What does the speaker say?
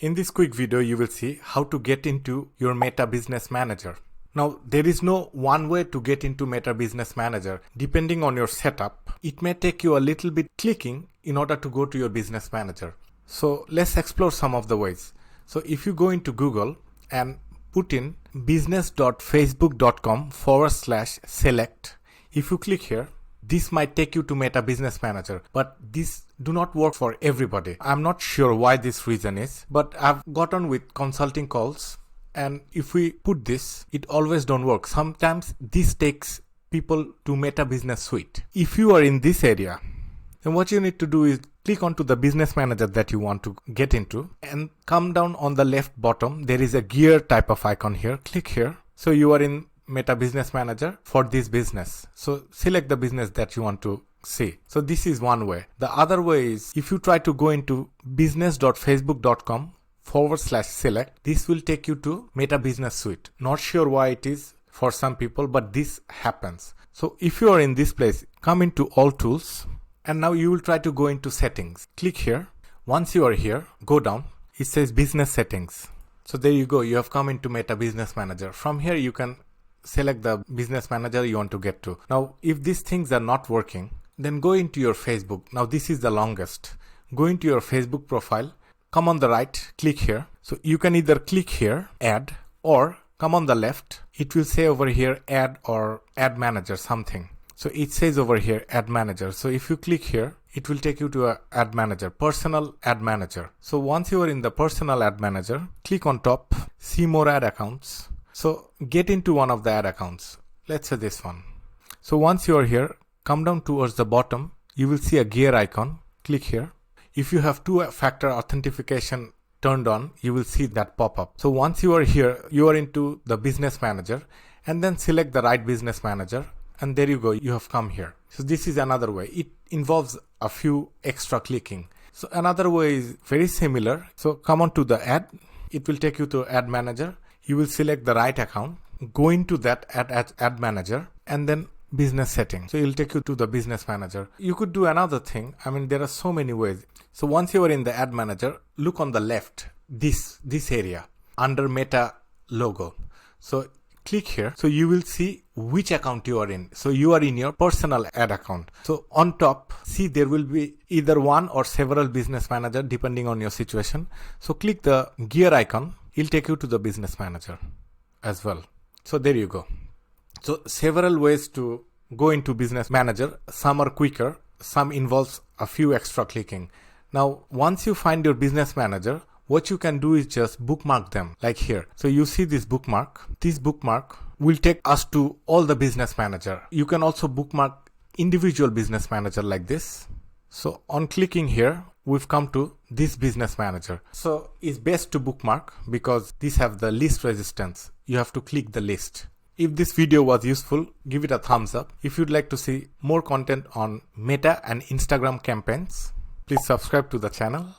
In this quick video, you will see how to get into your Meta Business Manager. Now, there is no one way to get into Meta Business Manager. Depending on your setup, it may take you a little bit clicking in order to go to your Business Manager. So let's explore some of the ways. So if you go into Google and put in business.facebook.com/select, if you click here, this might take you to Meta Business Manager, but this do not work for everybody. I'm not sure why this reason is, but I've gotten with consulting calls, and if we put this, it always don't work. Sometimes this takes people to Meta Business Suite. If you are in this area, then what you need to do is click onto the business manager that you want to get into and come down on the left bottom. There is a gear type of icon here. Click here. So you are in Meta Business Manager for this business. So select the business that you want to see. So this is one way. The other way is if you try to go into business.facebook.com/select, this will take you to Meta Business Suite. Not sure why it is for some people, but this happens. So if you are in this place, come into all tools, and now you will try to go into settings. Click here. Once you are here, go down. It says business settings. So there you go. You have come into Meta Business Manager. From here, you can select the business manager you want to get to. Now, if these things are not working, then go into your Facebook. Now, this is the longest. Go into your Facebook profile. Come on the right, click here. So you can either click here, add, or come on the left. It will say over here, add or add manager, something. So it says over here, add manager. So if you click here, it will take you to a ad manager, personal ad manager. So once you are in the personal ad manager, click on top, see more ad accounts. So get into one of the ad accounts. Let's say this one. So once you are here, come down towards the bottom, you will see a gear icon. Click here. If you have two-factor authentication turned on, you will see that pop up. So once you are here, you are into the business manager, and then select the right business manager. And there you go, you have come here. So this is another way. It involves a few extra clicking. So another way is very similar. So come on to the ad. It will take you to ad manager. You will select the right account, go into that ad manager, and then business setting. So it will take you to the business manager. You could do another thing. I mean, there are so many ways. So once you are in the ad manager, look on the left, this area under Meta logo. So click here. So you will see which account you are in. So you are in your personal ad account. So on top, see there will be either one or several business manager depending on your situation. So click the gear icon. It'll take you to the business manager as well. So there you go. So several ways to go into business manager. Some are quicker. Some involves a few extra clicking. Now, once you find your business manager, what you can do is just bookmark them like here. So you see this bookmark. This bookmark will take us to all the business manager. You can also bookmark individual business manager like this. So on clicking here, we've come to this business manager. So it's best to bookmark because these have the least resistance. You have to click the list. If this video was useful, give it a thumbs up. If you'd like to see more content on Meta and Instagram campaigns, please subscribe to the channel.